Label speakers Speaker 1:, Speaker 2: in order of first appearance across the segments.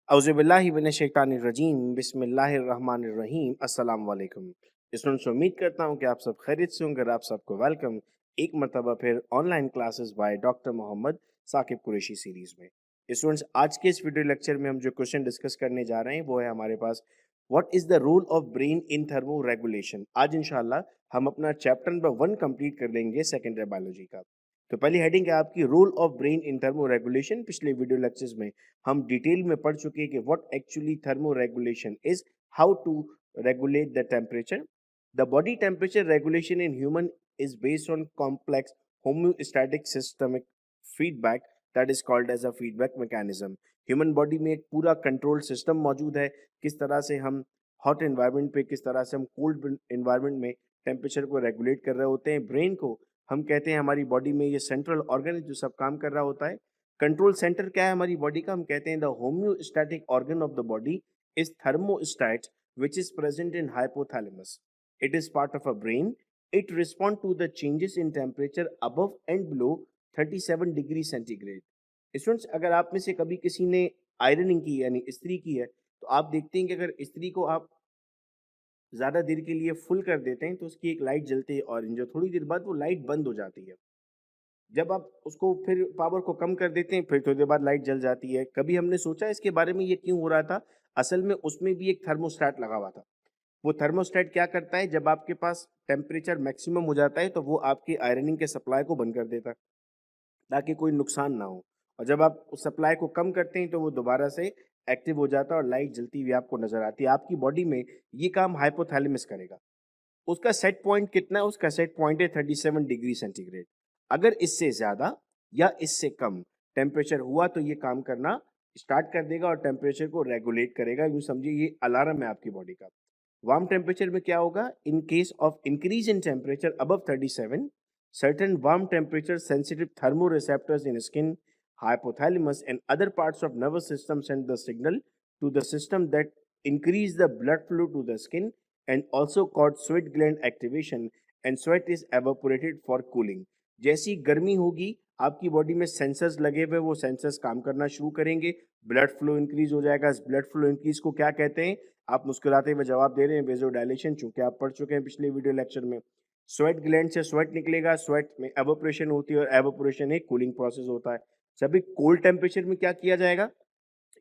Speaker 1: औज़ुबिल्लाहि मिनश्शैतानिर्रजीम बिस्मिल्लाहिर्रहमानिर्रहीम अस्सलाम वालेकुम। स्टूडेंट्स, उम्मीद करता हूँ कि आप सब खैरियत से होंगे और आप सबको वेलकम एक मरतबा फिर online classes by doctor Mohammad Saqib Qureshi series में। स्टूडेंट्स, आज के इस वीडियो लेक्चर में हम जो क्वेश्चन डिस्कस करने जा रहे हैं वो है हमारे पास what is the role of brain in thermoregulation. आज इंशाल्लाह हम अपना चैप्टर नंबर 1 कंप्लीट कर लेंगे सेकेंडरी बायोलॉजी का। तो पहली हेडिंग है आपकी role of brain in thermoregulation. पिछले वीडियो लेक्चर्स में हम डिटेल में पढ़ चुके हैं कि what actually thermoregulation is, how to regulate the temperature. The body temperature regulation in human is based on complex homeostatic systemic feedback that is called as a feedback mechanism. Human body में एक पूरा control system मौजूद है, किस तरह से हम hot environment पे, किस तरह से हम कोल्ड एनवायरनमेंट में टेम्परेचर को रेगुलेट कर रहे होते हैं। ब्रेन को हम कहते हैं हमारी बॉडी में ये सेंट्रल ऑर्गन है जो सब काम कर रहा होता है। कंट्रोल सेंटर क्या है हमारी बॉडी का? हम कहते हैं the homeostatic organ of the body is thermostat which is present in hypothalamus. It is part of a brain. It respond to the changes in temperature above and below 37 degree centigrade. Students, अगर आप में से कभी किसी ने ironing की यानी इस्त्री की है तो आप देखते हैं कि अगर इस्त्री को आप ज़्यादा देर के लिए फुल कर देते हैं तो उसकी एक लाइट जलती है और जो थोड़ी देर बाद वो लाइट बंद हो जाती है। जब आप उसको फिर पावर को कम कर देते हैं फिर थोड़ी देर बाद लाइट जल जाती है। कभी हमने सोचा इसके बारे में ये क्यों हो रहा था? असल में उसमें भी एक थर्मोस्टेट लगा हुआ था। वो थर्मोस्टेट क्या करता है, जब आपके पास टेम्परेचर मैक्सिमम हो जाता है तो वो आपकी आयरनिंग के सप्लाई को बंद कर देता है ताकि कोई नुकसान ना हो। और जब आप उस सप्लाई को कम करते हैं तो वो दोबारा से एक्टिव हो जाता है और लाइट जलती हुई आपको नजर आती है। आपकी बॉडी में ये काम हाइपोथैलेमस करेगा। उसका सेट पॉइंट कितना है? उसका सेट पॉइंट है 37 डिग्री सेंटीग्रेड। अगर इससे ज़्यादा या इससे कम टेम्परेचर हुआ तो ये काम करना स्टार्ट कर देगा और टेम्परेचर को रेगुलेट करेगा। यूँ समझिए ये अलार्म है आपकी बॉडी का। वार्म टेम्परेचर में क्या होगा? In case of increase in temperature above 37, certain warm temperature sensitive thermoreceptors in skin, hypothalamus and other parts of nervous system send the signal to the system that increase the blood flow to the skin and also called sweat gland activation, and sweat is evaporated for cooling। जैसी गर्मी होगी आपकी body में sensors लगे हुए, वो sensors काम करना शुरू करेंगे, ब्लड फ्लो इंक्रीज हो जाएगा। इस ब्लड फ्लो इंक्रीज को क्या कहते हैं? आप मुस्कुराते हुए जवाब दे रहे हैं, वेजोडाइलेशन, चूंकि आप पढ़ चुके हैं पिछले वीडियो लेक्चर में। स्वेट ग्लैंड से स्वेट निकलेगा, स्वेट में एवोपरेशन होती है और एवोपरेशन एक कूलिंग प्रोसेस होता है। सभी कोल्ड टेम्परेचर में क्या किया जाएगा?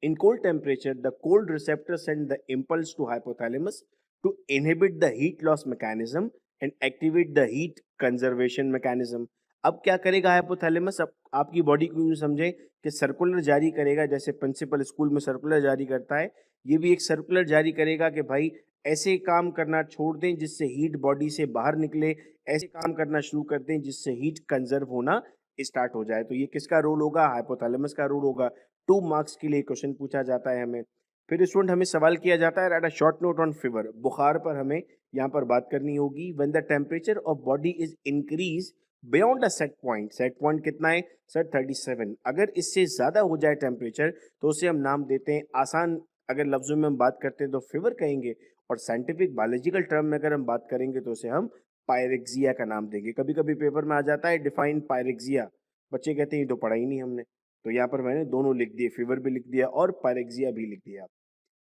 Speaker 1: In cold temperature, the cold receptor send the impulse to hypothalamus to inhibit the heat loss mechanism and activate the heat conservation mechanism। अब क्या करेगा हाइपोथैलेमस? अब आपकी बॉडी को यूं समझे कि सर्कुलर जारी करेगा, जैसे प्रिंसिपल स्कूल में सर्कुलर जारी करता है, ये भी एक सर्कुलर जारी करेगा कि भाई ऐसे काम करना छोड़ दें जिससे हीट बॉडी से बाहर निकले, ऐसे काम करना शुरू कर दें जिससे हीट कंजर्व होना स्टार्ट हो जाए। तो ये किसका रोल होगा? हाइपोथैलेमस का रोल होगा। 2 मार्क्स के लिए क्वेश्चन पूछा जाता है हमें। फिर स्टूडेंट हमें सवाल किया जाता है right a short note on fever. बुखार पर हमें यहाँ पर बात करनी होगी। When the temperature of body is increase beyond a set point. Set point कितना है सर? 37। अगर इससे ज्यादा हो जाए टेम्परेचर तो उसे हम नाम देते हैं, आसान अगर लफ्जों में हम बात करते हैं तो फीवर कहेंगे, और साइंटिफिक बायोलॉजिकल टर्म में अगर हम बात करेंगे तो उसे हम पायरेक्सिया का नाम देंगे। कभी कभी पेपर में आ जाता है डिफाइन पायरेक्सिया, बच्चे कहते हैं ये तो पढ़ा ही नहीं हमने, तो यहाँ पर मैंने दोनों लिख दिए, फीवर भी लिख दिया और पायरेक्सिया भी लिख दिया।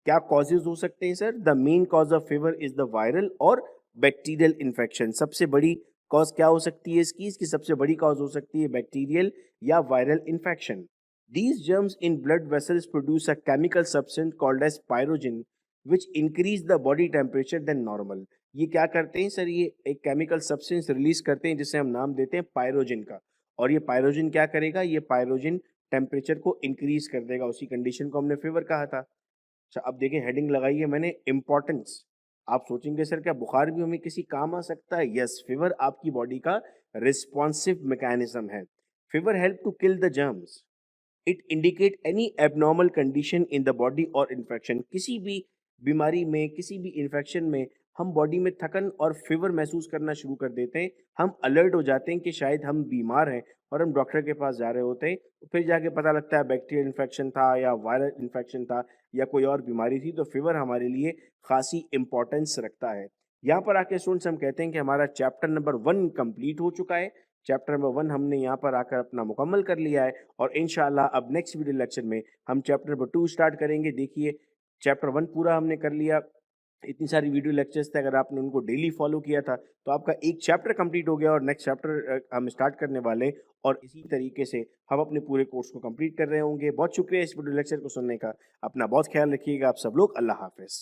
Speaker 1: क्या कॉजेज हो सकते हैं sir? The main cause of fever is the viral और बैक्टीरियल इन्फेक्शन। सबसे बड़ी कॉज क्या हो सकती है इसकी? इसकी सबसे बड़ी कॉज हो सकती है बैक्टीरियल या viral infection. These germs in blood vessels produce a chemical substance called as pyrogen which increase the body temperature than normal. ये क्या करते हैं सर? ये एक केमिकल सब्सटेंस रिलीज करते हैं जिसे हम नाम देते हैं पायरोजिन का। और ये पायरोजिन क्या करेगा? ये पायरोजिन टेम्परेचर को इंक्रीज कर देगा। उसी कंडीशन को हमने फीवर कहा था। अच्छा, अब देखिए हेडिंग लगाई है मैंने इम्पोर्टेंस। आप सोचेंगे सर क्या बुखार भी हमें किसी काम आ सकता है? यस, फीवर आपकी बॉडी का रिस्पॉन्सिव मैकेनिज्म है। Fever help to kill the germs. It indicate any abnormal condition in the body और इन्फेक्शन। किसी भी बीमारी में, किसी भी इन्फेक्शन में हम बॉडी में थकन और फीवर महसूस करना शुरू कर देते हैं। हम अलर्ट हो जाते हैं कि शायद हम बीमार हैं और हम डॉक्टर के पास जा रहे होते हैं, तो फिर जाके पता लगता है बैक्टीरियल इन्फेक्शन था या वायरल इन्फेक्शन था या कोई और बीमारी थी। तो फीवर हमारे लिए खासी इंपॉर्टेंस रखता है। यहाँ पर आके स्टूडेंट्स हम कहते हैं कि हमारा चैप्टर नंबर 1 कंप्लीट हो चुका है। चैप्टर नंबर 1 हमने यहाँ पर आकर अपना मुकम्मल कर लिया है और इंशाअल्लाह अब नेक्स्ट वीडियो लेक्चर में हम चैप्टर नंबर 2 स्टार्ट करेंगे। देखिए, चैप्टर 1 पूरा हमने कर लिया। इतनी सारी वीडियो लेक्चर्स थे, अगर आपने उनको डेली फॉलो किया था तो आपका एक चैप्टर कंप्लीट हो गया और नेक्स्ट चैप्टर हम स्टार्ट करने वाले हैं और इसी तरीके से हम अपने पूरे कोर्स को कंप्लीट कर रहे होंगे। बहुत शुक्रिया इस वीडियो लेक्चर को सुनने का। अपना बहुत ख्याल रखिएगा आप सब लोग। अल्लाह हाफ़िज़।